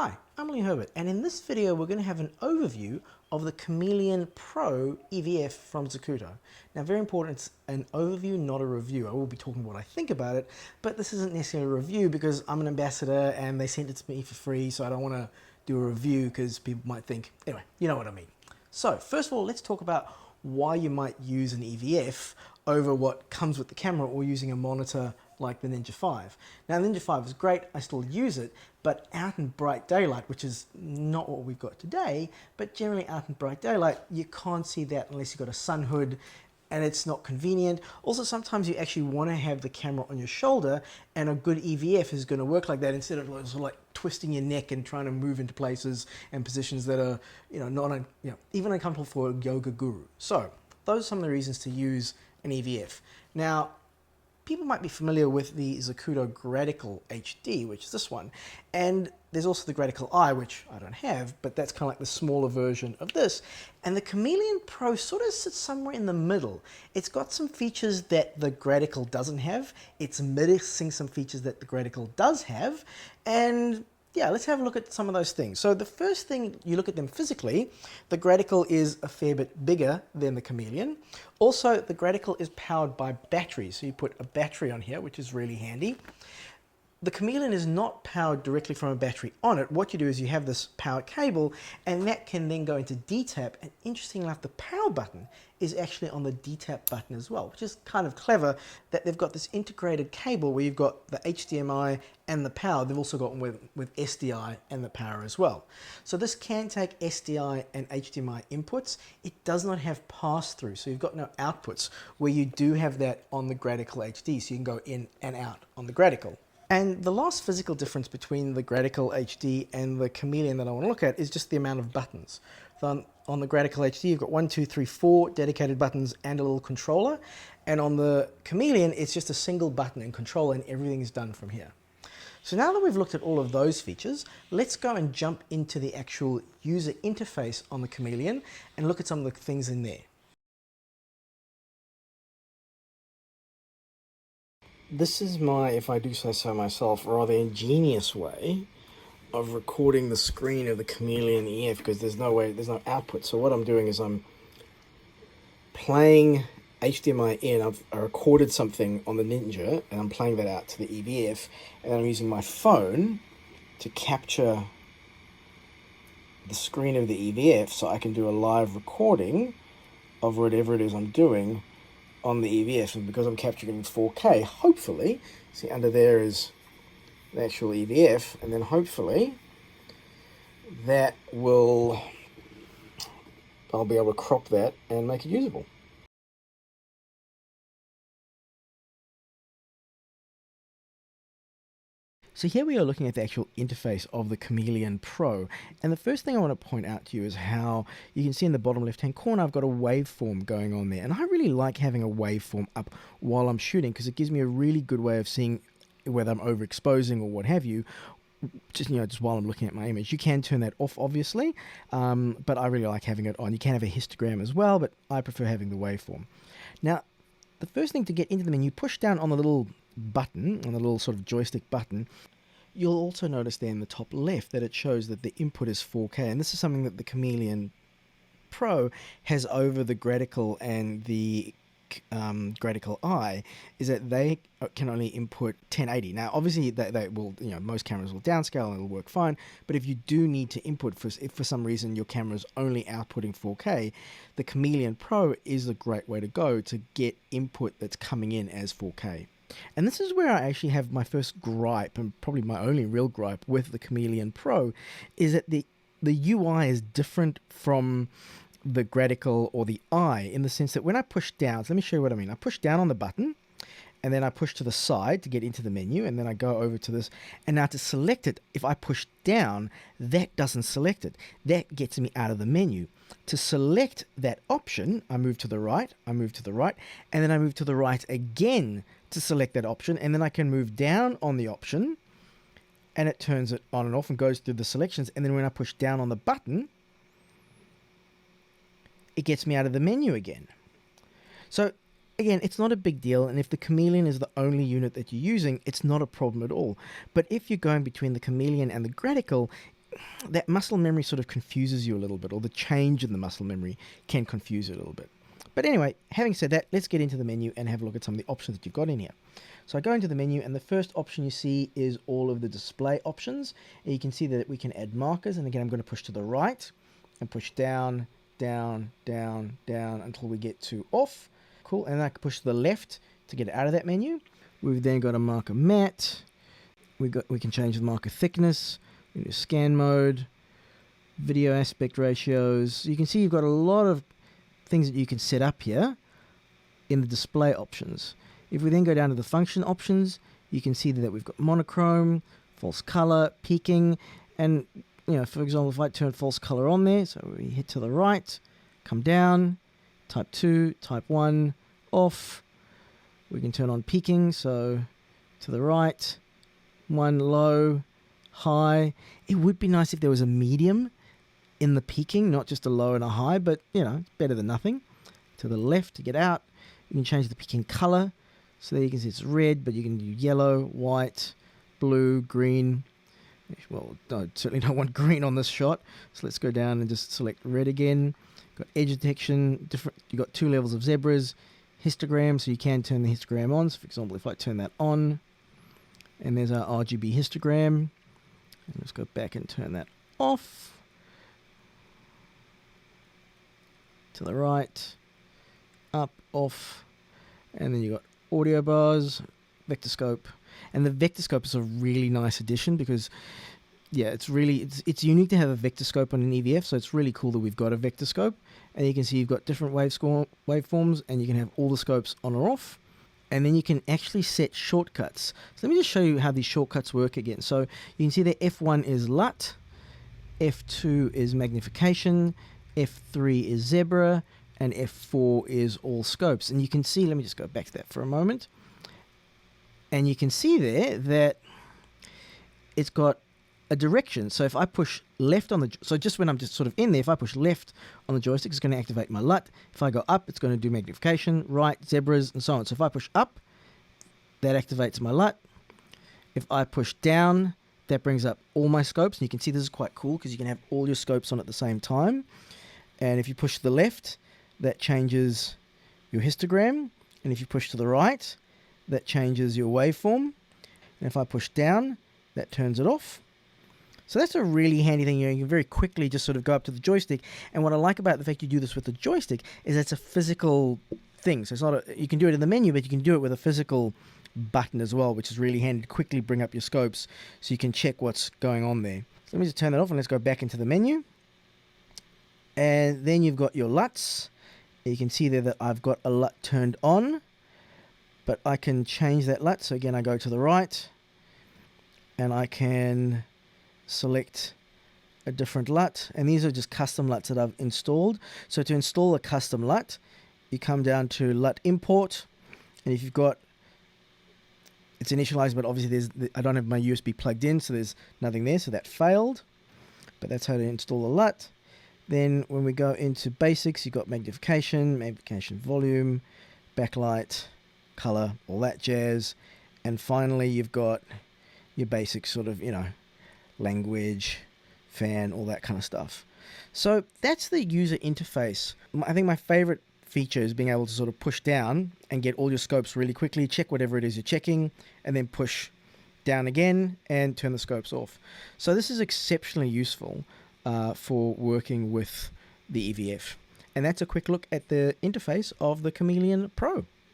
Hi, I'm Lee Herbert, and in this video we're going to have an overview of the Chameleon Pro EVF from Zacuto. Now, very important, it's an overview, not a review. I will be talking what I think about it, but this isn't necessarily a review because I'm an ambassador and they sent it to me for free, so I don't want to do a review because people might think, anyway, you know what I mean. So, first of all, let's talk about why you might use an EVF over what comes with the camera or using a monitor like the Ninja 5. Now, the Ninja 5 is great, I still use it, but out in bright daylight, which is not what we've got today, but generally out in bright daylight, you can't see that unless you've got a sun hood, and it's not convenient. Also, sometimes you actually want to have the camera on your shoulder, and a good EVF is going to work like that instead of sort of like twisting your neck and trying to move into places and positions that are, not, even uncomfortable for a yoga guru. So, those are some of the reasons to use an EVF. Now, people might be familiar with the Zacuto Gradical HD, which is this one, and there's also the Gradical I, which I don't have, but that's kind of like the smaller version of this. And the Chameleon Pro sort of sits somewhere in the middle. It's got some features that the Gradical doesn't have. It's missing some features that the Gradical does have, and yeah, let's have a look at some of those things. So the first thing, you look at them physically, the Gradical is a fair bit bigger than the Chameleon. Also, the Gradical is powered by batteries, so you put a battery on here, which is really handy. The Chameleon is not powered directly from a battery on it. What you do is you have this power cable, and that can then go into DTAP, and interestingly enough, the power button is actually on the DTAP button as well, which is kind of clever that they've got this integrated cable where you've got the HDMI and the power. They've also got one with SDI and the power as well. So this can take SDI and HDMI inputs. It does not have pass-through, so you've got no outputs, where you do have that on the Gradical HD, so you can go in and out on the Gradical. And the last physical difference between the Gradical HD and the Chameleon that I want to look at is just the amount of buttons. So on the Gradical HD, you've got 1, 2, 3, 4 dedicated buttons and a little controller. And on the Chameleon, it's just a single button and controller, and everything is done from here. So now that we've looked at all of those features, let's go and jump into the actual user interface on the Chameleon and look at some of the things in there. This is my, if I do say so myself, rather ingenious way of recording the screen of the Chameleon EF, because there's no output. So what I'm doing is I'm playing HDMI in. I recorded something on the Ninja, and I'm playing that out to the EVF, and I'm using my phone to capture the screen of the EVF so I can do a live recording of whatever it is I'm doing on the EVF. And because I'm capturing in 4K, hopefully, see under there is the actual EVF, and then hopefully that will, I'll be able to crop that and make it usable. So here we are looking at the actual interface of the Chameleon Pro, and the first thing I want to point out to you is how you can see in the bottom left hand corner I've got a waveform going on there, and I really like having a waveform up while I'm shooting because it gives me a really good way of seeing whether I'm overexposing or what have you, just while I'm looking at my image. You can turn that off obviously, but I really like having it on. You can have a histogram as well, but I prefer having the waveform. Now, the first thing to get into the menu, push down on the little button, on the little sort of joystick button. You'll also notice there in the top left that it shows that the input is 4K, and this is something that the Chameleon Pro has over the Gradical and the Gradical I, is that they can only input 1080. Now, obviously, they will, most cameras will downscale and it'll work fine, but if you do need to input, if for some reason your camera's only outputting 4K, the Chameleon Pro is a great way to go to get input that's coming in as 4K. And this is where I actually have my first gripe, and probably my only real gripe with the Chameleon Pro, is that the UI is different from the Gradical or the I, in the sense that when I push down, so let me show you what I mean. I push down on the button, and then I push to the side to get into the menu, and then I go over to this, and now to select it, if I push down, that doesn't select it. That gets me out of the menu. To select that option, I move to the right, I move to the right, and then I move to the right again to select that option, and then I can move down on the option, and it turns it on and off and goes through the selections, and then when I push down on the button, it gets me out of the menu again. So again, it's not a big deal, and if the Chameleon is the only unit that you're using, it's not a problem at all. But if you're going between the Chameleon and the Gradical, that muscle memory sort of confuses you a little bit, or the change in the muscle memory can confuse you a little bit. But anyway, having said that, let's get into the menu and have a look at some of the options that you've got in here. So I go into the menu, and the first option you see is all of the display options. And you can see that we can add markers, and again I'm going to push to the right and push down, down, down, down until we get to off. Cool, and I can push to the left to get out of that menu. We've then got a marker matte. We can change the marker thickness. We do scan mode, video aspect ratios. You can see you've got a lot of things that you can set up here in the display options. If we then go down to the function options, you can see that we've got monochrome, false color, peaking, and for example, if I turn false color on there, so we hit to the right, come down, type 2, type 1, off. We can turn on peaking, so to the right, 1 low, high. It would be nice if there was a medium in the peaking, not just a low and a high, but it's better than nothing. To the left to get out, you can change the peaking color. So there you can see it's red, but you can do yellow, white, blue, green. Well, I certainly don't want green on this shot. So let's go down and just select red again. Got edge detection, you've got 2 levels of zebras, histogram, so you can turn the histogram on. So for example, if I turn that on, and there's our RGB histogram, and let's go back and turn that off. To the right, up, off, and then you got audio bars, vector scope, and the vector scope is a really nice addition because it's unique to have a vector scope on an EVF, so it's really cool that we've got a vector scope. And you can see you've got different waveforms, and you can have all the scopes on or off, and then you can actually set shortcuts. So let me just show you how these shortcuts work again. So you can see that F1 is LUT, F2 is magnification, F3 is zebra, and F4 is all scopes. And you can see, let me just go back to that for a moment. And you can see there that it's got a direction. So if I push left on so just when I'm just sort of in there, if I push left on the joystick, it's going to activate my LUT. If I go up, it's going to do magnification, right, zebras, and so on. So if I push up, that activates my LUT. If I push down, that brings up all my scopes. And you can see this is quite cool because you can have all your scopes on at the same time. And if you push to the left, that changes your histogram. And if you push to the right, that changes your waveform. And if I push down, that turns it off. So that's a really handy thing. You can very quickly just sort of go up to the joystick. And what I like about the fact you do this with the joystick is it's a physical thing. So it's not you can do it in the menu, but you can do it with a physical button as well, which is really handy to quickly bring up your scopes so you can check what's going on there. So let me just turn that off and let's go back into the menu. And then you've got your LUTs. You can see there that I've got a LUT turned on, but I can change that LUT. So again, I go to the right and I can select a different LUT, and these are just custom LUTs that I've installed. So to install a custom LUT, you come down to LUT import, and if you've got, it's initialized, but obviously I don't have my USB plugged in, so there's nothing there, so that failed. But that's how to install a LUT. Then when we go into basics, you've got magnification volume, backlight, color, all that jazz, and finally you've got your basic sort of, language, fan, all that kind of stuff. So that's the user interface. I think my favorite feature is being able to sort of push down and get all your scopes really quickly, check whatever it is you're checking, and then push down again and turn the scopes off. So this is exceptionally useful for working with the EVF. And that's a quick look at the interface of the Chameleon Pro.